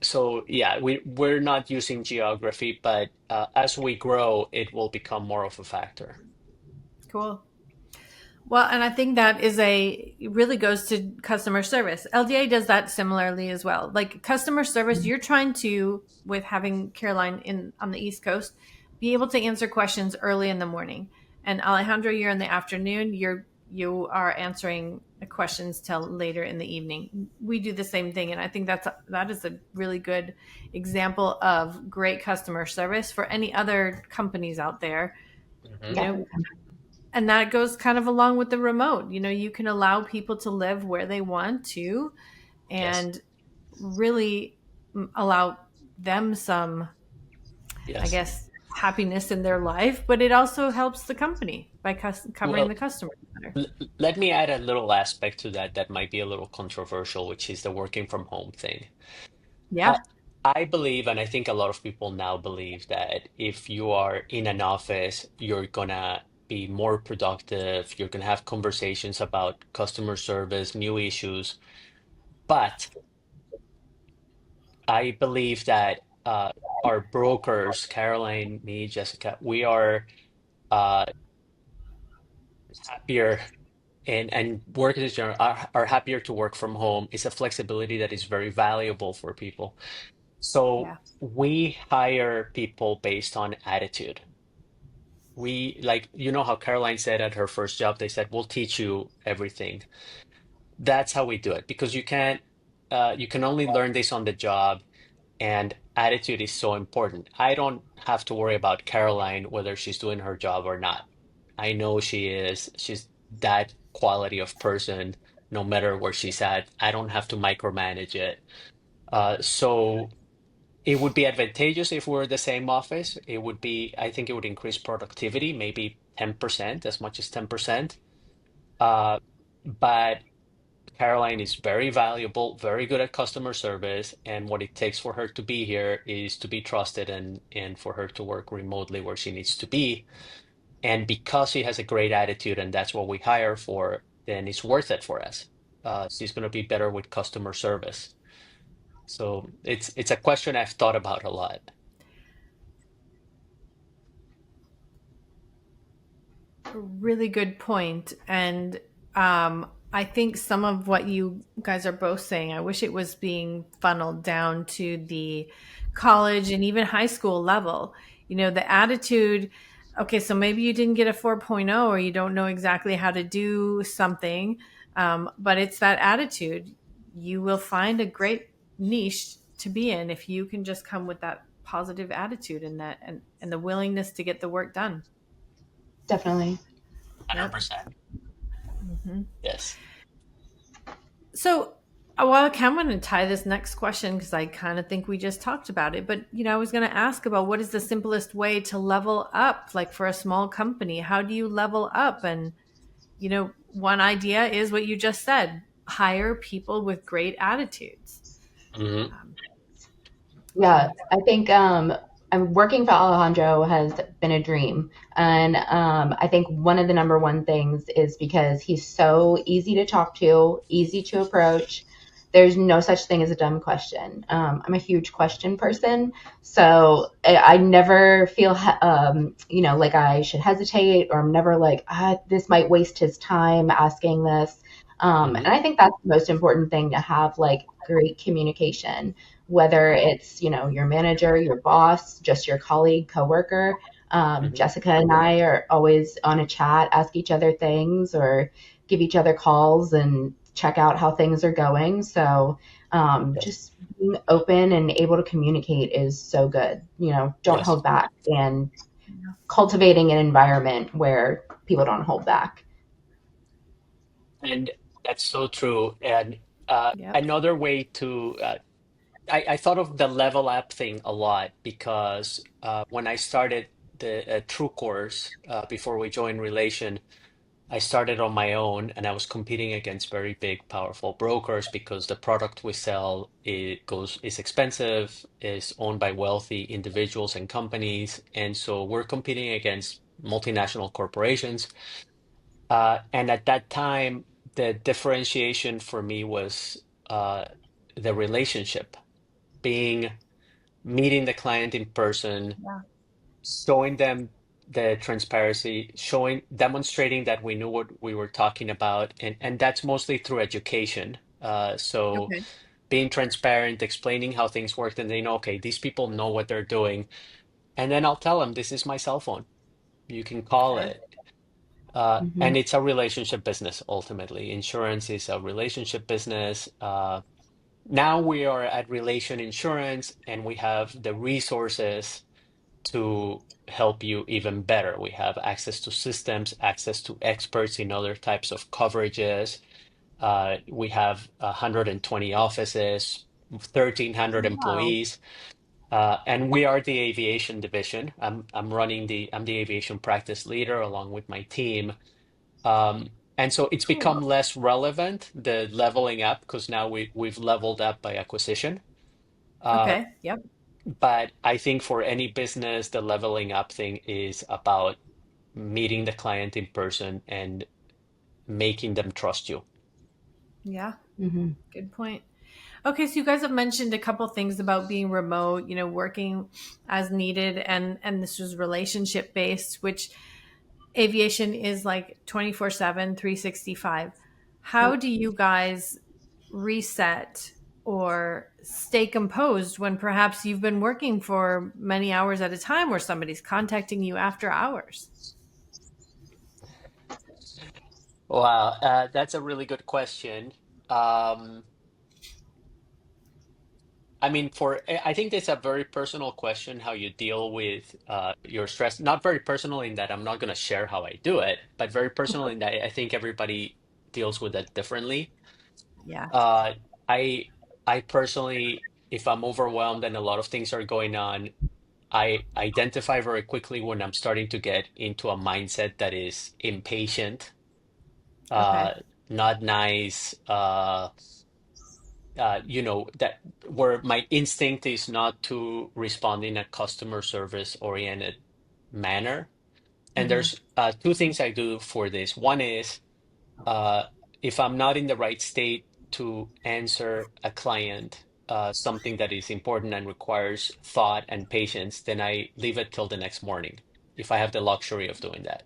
so yeah, we're not using geography, but as we grow, it will become more of a factor. cool. Well, and I think that is it really goes to customer service. LDA does that similarly as well. Like customer service, you're trying to, with having Caroline in on the East Coast, be able to answer questions early in the morning. And Alejandro, you're in the afternoon. You are answering the questions till later in the evening. We do the same thing, and I think that is a really good example of great customer service for any other companies out there. You Hmm. know, Definitely. and that goes kind of along with the remote. You can allow people to live where they want to Yes, and really allow them some, I yes. guess, happiness in their life, but it also helps the company by covering Well, the customer better. let me add a little aspect to that that might be a little controversial, which is the working from home thing. I Yeah. I believe, and I think a lot of people now believe that if you are in an office, you're gonna be more productive, you're gonna have conversations about customer service, new issues. But I believe that our brokers, Caroline, me, Jessica, we are uh, happier and workers in general are happier to work from home. It's a flexibility that is very valuable for people. So Yeah. we hire people based on attitude. We like, you know how Caroline said at her first job, they said, we'll teach you everything. That's how we do it because you can only learn this on the job, and attitude is so important. I don't have to worry about Caroline, whether she's doing her job or not. I know she's that quality of person, no matter where she's at. I don't have to micromanage it. So it would be advantageous if we're the same office. I think it would increase productivity, maybe 10%, as much as 10%. Uh, but Caroline is very valuable, very good at customer service, and what it takes for her to be here is to be trusted and for her to work remotely where she needs to be. And because she has a great attitude and that's what we hire for, then it's worth it for us. She's going to be better with customer service. So it's a question I've thought about a lot. Really good point. And I think some of what you guys are both saying, I wish it was being funneled down to the college and even high school level. The attitude. Okay, so maybe you didn't get a 4.0 or you don't know exactly how to do something, but it's that attitude. You will find a great niche to be in if you can just come with that positive attitude and the willingness to get the work done. Definitely. Yep. 100%. Yes. So, well, I'm going to tie this next question because I kind of think we just talked about it. But, I was going to ask about what is the simplest way to level up, like for a small company? How do you level up? And, one idea is what you just said, hire people with great attitudes. Hmm. Um, Yeah, I think I'm working for Alejandro has been a dream. And I think one of the number one things is because he's so easy to talk to, easy to approach. There's no such thing as a dumb question. I'm a huge question person. So I never feel, like I should hesitate, or I'm never like, this might waste his time asking this. And Hmm. I think that's the most important thing, to have like great communication, whether yeah. it's, your manager, your boss, just your colleague, coworker. Hmm. Jessica and I are always on a chat, ask each other things or give each other calls and check out how things are going. So Yes. just being open and able to communicate is so good. Don't Yes. hold back, and cultivating an environment where people don't hold back. And that's so true. And Yep. another way to I thought of the level up thing a lot because when I started the True course before we joined Relation, I started on my own and I was competing against very big, powerful brokers because the product we sell is expensive, is owned by wealthy individuals and companies, and so we're competing against multinational corporations. And at that time, the differentiation for me was the relationship, being meeting the client in person, Yeah. showing them the transparency, demonstrating that we knew what we were talking about, and that's mostly through education. So Okay. being transparent, explaining how things work, and they know, okay, these people know what they're doing, and then I'll tell them, this is my cell phone. You can call Okay. it. Hmm. And it's a relationship business ultimately. Insurance is a relationship business. Now we are at Relation Insurance, and we have the resources to help you even better. We have access to systems, access to experts in other types of coverages. We have 120 offices, 1,300 Wow. employees, and we are the aviation division. I'm the aviation practice leader along with my team. And so it's become Cool. less relevant, the leveling up, because now we've leveled up by acquisition. Uh, Okay. Yep. but I think for any business, the leveling up thing is about meeting the client in person and making them trust you. Yeah. Hmm. Good point. Okay, so you guys have mentioned a couple things about being remote, working as needed, and this was relationship based, which aviation is like 24/7, 365. How Yep. do you guys reset or stay composed when perhaps you've been working for many hours at a time or somebody's contacting you after hours? Wow, that's a really good question. Um, I mean, I think it's a very personal question how you deal with your stress. Not very personal in that I'm not going to share how I do it, but very personal in that I think everybody deals with it differently. Yeah. Uh, I I personally, if I'm overwhelmed and a lot of things are going on, I identify very quickly when I'm starting to get into a mindset that is impatient, Okay. uh, not nice, that where my instinct is not to respond in a customer service oriented manner. And Hmm. there's two things I do for this. One is uh, if I'm not in the right state to answer a client something that is important and requires thought and patience, then I leave it till the next morning if I have the luxury of doing that.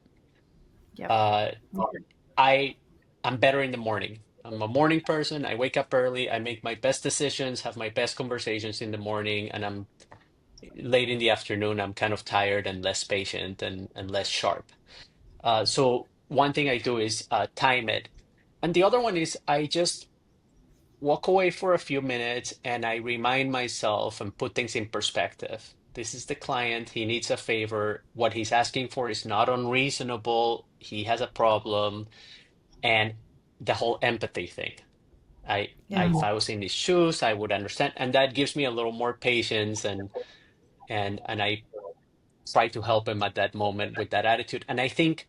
Yep. Uh, Okay. I I'm better in the morning. I'm a morning person. I wake up early. I make my best decisions, have my best conversations in the morning, and I'm late in the afternoon. I'm kind of tired and less patient and less sharp. So one thing I do is time it. And the other one is I just walk away for a few minutes and I remind myself and put things in perspective. This is the client. He needs a favor. What he's asking for is not unreasonable. He has a problem. And the whole empathy thing. Yeah. If I was in his shoes, I would understand. And that gives me a little more patience and I try to help him at that moment with that attitude. And I think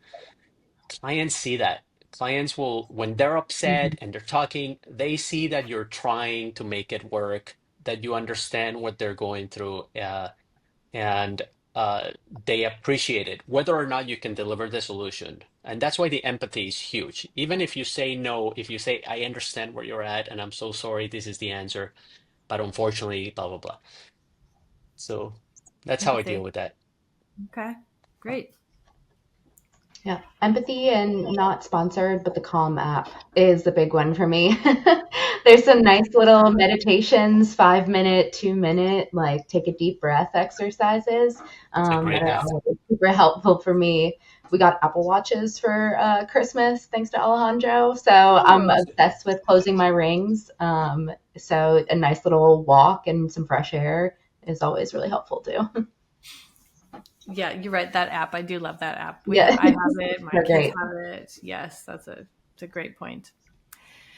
clients see that. Clients will, when they're Hmm. upset and they're talking, they see that you're trying to make it work, that you understand what they're going through, and they appreciate it, whether or not you can deliver the solution. And that's why the empathy is huge. Even if you say no, if you say, I understand where you're at, and I'm so sorry, this is the answer, but unfortunately, blah, blah, blah. So that's how I deal Empathy. with that. Okay. Great. Yeah. Empathy and not sponsored, but the Calm app is the big one for me. There's some nice little meditations, 5 minute, 2 minute, like take a deep breath exercises It's a that great are app. always super helpful for me. We got Apple Watches for Christmas, thanks to Alejandro. So I'm Oh, obsessed with closing my rings. So a nice little walk and some fresh air is always really helpful too. yeah, you're right. That app, I do love that app. Yeah, I have it. My they're kids great. have it. Yes, it's a great point.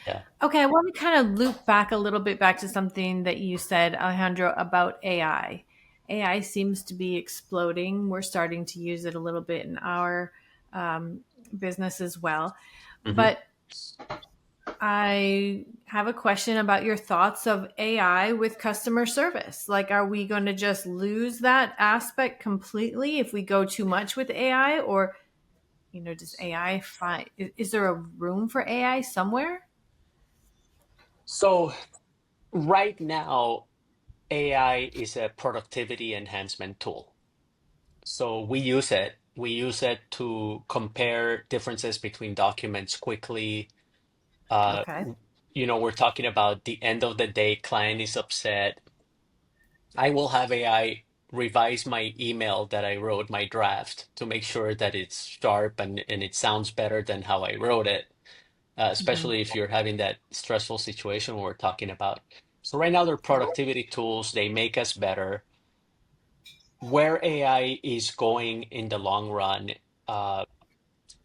Yeah. Okay, I want to kind of loop back a little bit back to something that you said, Alejandro, about AI. AI seems to be exploding. We're starting to use it a little bit in our um, business as well. Hmm. But I have a question about your thoughts of AI with customer service. Like, are we going to just lose that aspect completely if we go too much with AI? Or, does AI find, is there a room for AI somewhere? So right now, AI is a productivity enhancement tool. So we use it. We use it to compare differences between documents quickly. Uh, Okay. we're talking about the end of the day, client is upset. I will have AI revise my email that I wrote, my draft, to make sure that it's sharp and it sounds better than how I wrote it, Mhm. especially if you're having that stressful situation we're talking about. So right now, they're productivity tools. They make us better. Where AI is going in the long run, uh,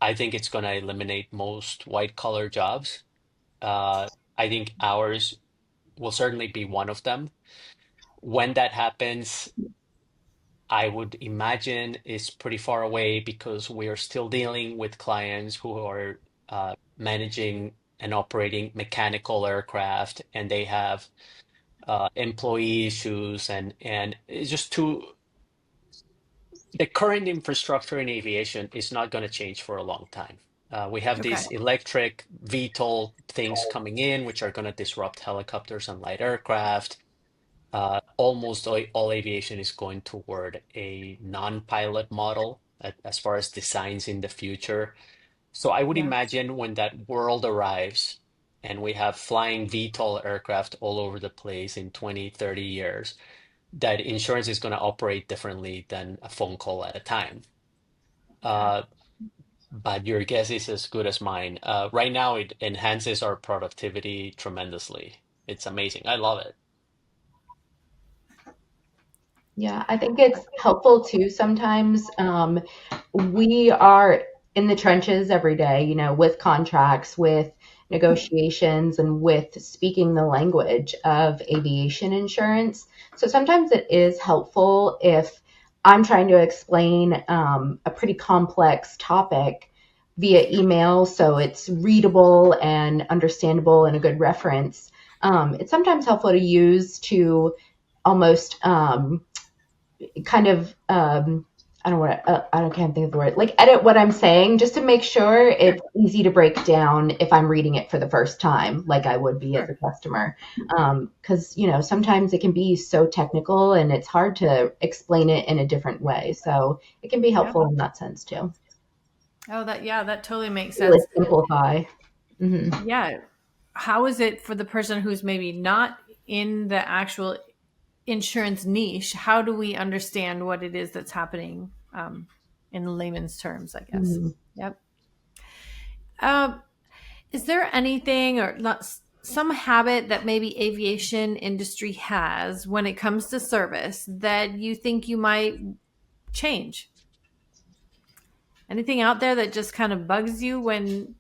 I think it's going to eliminate most white collar jobs. Uh, I think ours will certainly be one of them. When that happens, I would imagine is pretty far away because we are still dealing with clients who are managing and operating mechanical aircraft, and they have employee issues, and it's just too. The current infrastructure in aviation is not going to change for a long time. We have Okay. these electric VTOL things coming in, which are going to disrupt helicopters and light aircraft. Almost all aviation is going toward a non-pilot model as far as designs in the future. So I would Yeah. imagine when that world arrives and we have flying VTOL aircraft all over the place in 20, 30 years, that insurance is going to operate differently than a phone call at a time. Okay. Uh, but your guess is as good as mine. Right now, it enhances our productivity tremendously. It's amazing. I love it. Yeah, I think it's helpful too sometimes. We are in the trenches every day, with contracts, with negotiations, and with speaking the language of aviation insurance. So sometimes it is helpful if I'm trying to explain a pretty complex topic via email so it's readable and understandable and a good reference. It's sometimes helpful to use to almost kind of I can't think of the word, like edit what I'm saying just to make sure Sure. it's easy to break down if I'm reading it for the first time, like I would be as Sure. a customer. Because sometimes it can be so technical and it's hard to explain it in a different way. So it can be Yep. helpful in that sense too. Oh, that totally makes Really sense. simplify. Hmm. Yeah. How is it for the person who's maybe not in the actual insurance niche? How do we understand what it is that's happening in layman's terms, I guess? Hmm. Yep. Um, is there anything or some habit that maybe aviation industry has when it comes to service that you think you might change? Anything out there that just kind of bugs you when,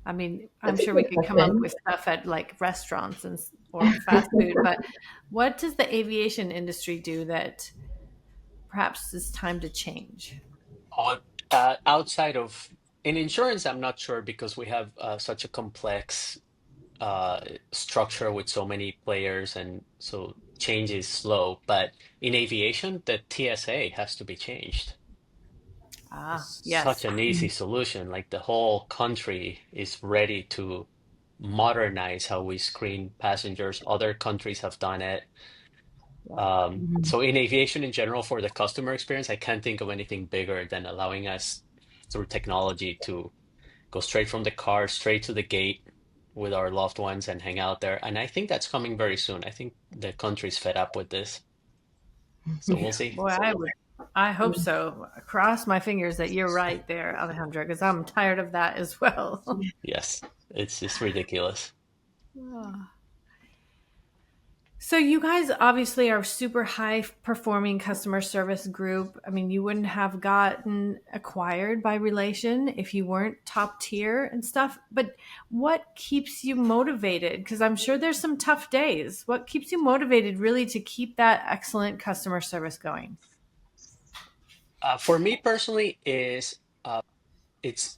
I mean, I'm That's a sure we good could come up question. with stuff at like restaurants or fast food, but what does the aviation industry do that perhaps it's time to change? Oh, outside of in insurance, I'm not sure because we have such a complex uh, structure with so many players, and so change is slow. But in aviation, the TSA has to be changed. Ah, It's such yes. an easy solution. Like the whole country is ready to modernize how we screen passengers. Other countries have done it. Yep. So in aviation in general, for the customer experience, I can't think of anything bigger than allowing us through technology to go straight from the car, straight to the gate with our loved ones and hang out there. And I think that's coming very soon. I think the country's fed up with this. So we'll see. Boy, I hope so. Cross my fingers that you're right there, Alejandro, because I'm tired of that as well. Yes, it's just ridiculous. So you guys obviously are super high performing customer service group. I mean, you wouldn't have gotten acquired by relation if you weren't top tier and stuff. But what keeps you motivated? Because I'm sure there's some tough days. What keeps you motivated really to keep that excellent customer service going? For me personally, is it's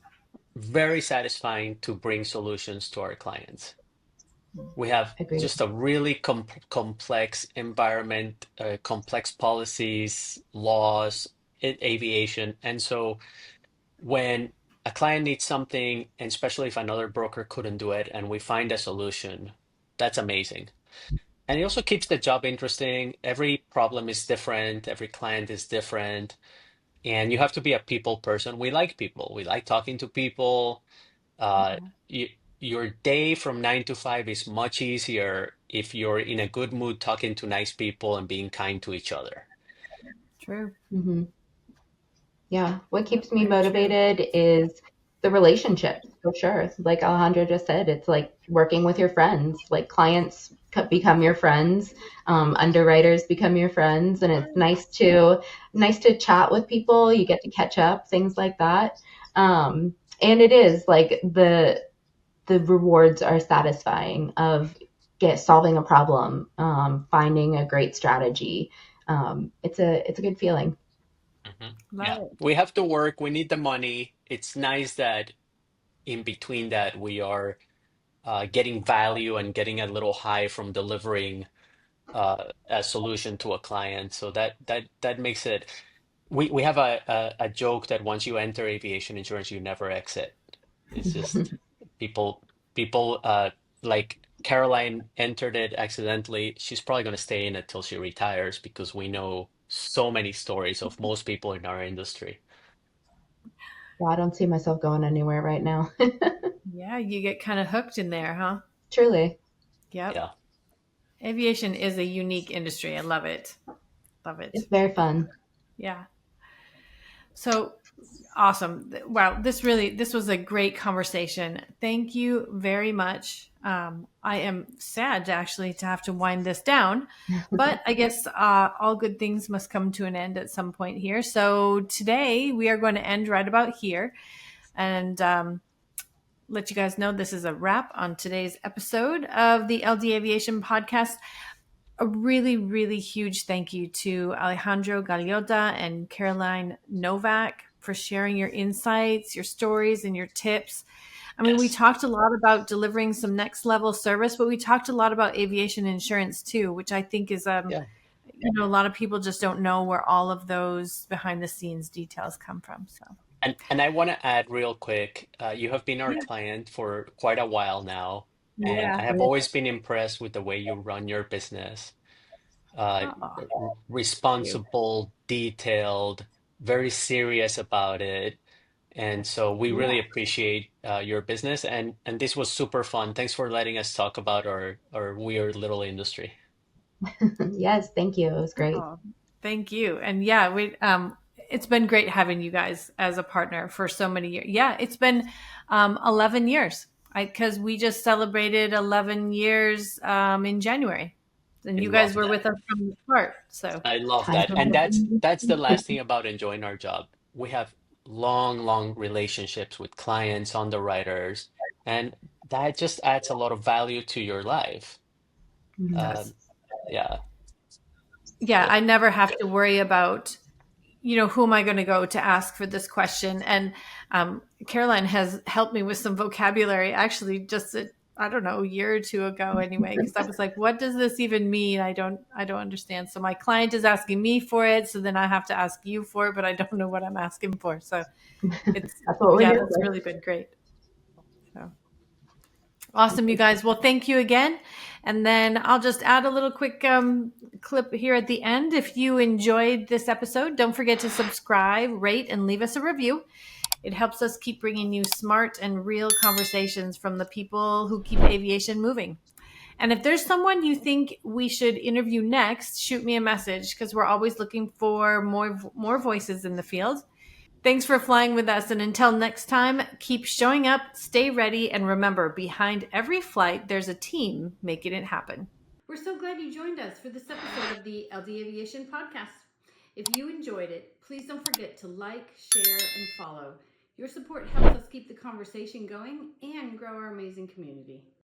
very satisfying to bring solutions to our clients. We have Agreed. just a really complex environment, complex policies, laws, aviation. And so when a client needs something, and especially if another broker couldn't do it, and we find a solution, that's amazing. And it also keeps the job interesting. Every problem is different, every client is different, and you have to be a people person. We like people, we like talking to people. Uh, Yeah, y your day from 9 to 5 is much easier if you're in a good mood talking to nice people and being kind to each other. true. Hmm. Yeah. What Yep, keeps me very true. motivated is the relationships for sure. Like Alejandro just said, it's like working with your friends. Like clients become your friends, underwriters become your friends, and it's nice to chat with people. You get to catch up, things like that. And it is like the rewards are satisfying of get solving a problem, finding a great strategy. It's a good feeling. Love Yeah, it. we have to work, we need the money. It's nice that in between that we are getting value and getting a little high from delivering a solution to a client. So that makes it. We have a joke that once you enter aviation insurance, you never exit. It's just people like Caroline entered it accidentally. She's probably going to stay in it till she retires because we know so many stories of most people in our industry. Yeah, I don't see myself going anywhere right now. Yeah, you get kind of hooked in there, huh? Truly, Yep. Yeah. Aviation is a unique industry. I love it. Love it's it. very fun. Yeah. So awesome. Wow, this was a great conversation. Thank you very much. I am sad to have to wind this down, but I guess all good things must come to an end at some point here. So today we are going to end right about here, and let you guys know this is a wrap on today's episode of the LD Aviation Podcast. A really, really huge thank you to Alejandro Galioto and Caroline Novak for sharing your insights, your stories, and your tips. I mean, we Yes. talked a lot about delivering some next level service, but we talked a lot about aviation insurance too, which I think is, Yeah. a lot of people just don't know where all of those behind the scenes details come from. So, And I want to add real quick, you have been our yeah, client for quite a while now, and yeah. I have always been impressed with the way you run your business. Oh, thank you. Responsible, detailed, very serious about it. And so we Yeah. really appreciate your business, and this was super fun. Thanks for letting us talk about our weird little industry. Yes, thank you. It was great. Oh, thank you. And yeah, it's been great having you guys as a partner for so many years. Yeah, it's been 11 years. Because we just celebrated 11 years in January. And I you guys love were that. with us from the start. So, I love Time that. for And more. that's the last thing about enjoying our job. We have long relationships with clients, underwriters, and that just adds a lot of value to your life. it Mhm. does. Um, yeah. Yeah, So I never have to worry about, who am I going to go to ask for this question? And Caroline has helped me with some vocabulary actually just I don't know, a year or two ago anyway, because I was like, what does this even mean? I don't understand. So my client is asking me for it. So then I have to ask you for it, but I don't know what I'm asking for. So it's, That's what we're yeah, here that's for. really been great. So awesome, you guys. Well, thank you again. And then I'll just add a little quick clip here at the end. If you enjoyed this episode, don't forget to subscribe, rate, and leave us a review. It helps us keep bringing you smart and real conversations from the people who keep aviation moving. And if there's someone you think we should interview next, shoot me a message because we're always looking for more voices in the field. Thanks for flying with us. And until next time, keep showing up, stay ready, and remember behind every flight, there's a team making it happen. We're so glad you joined us for this episode of the LD Aviation Podcast. If you enjoyed it, please don't forget to like, share, and follow. Your support helps us keep the conversation going and grow our amazing community.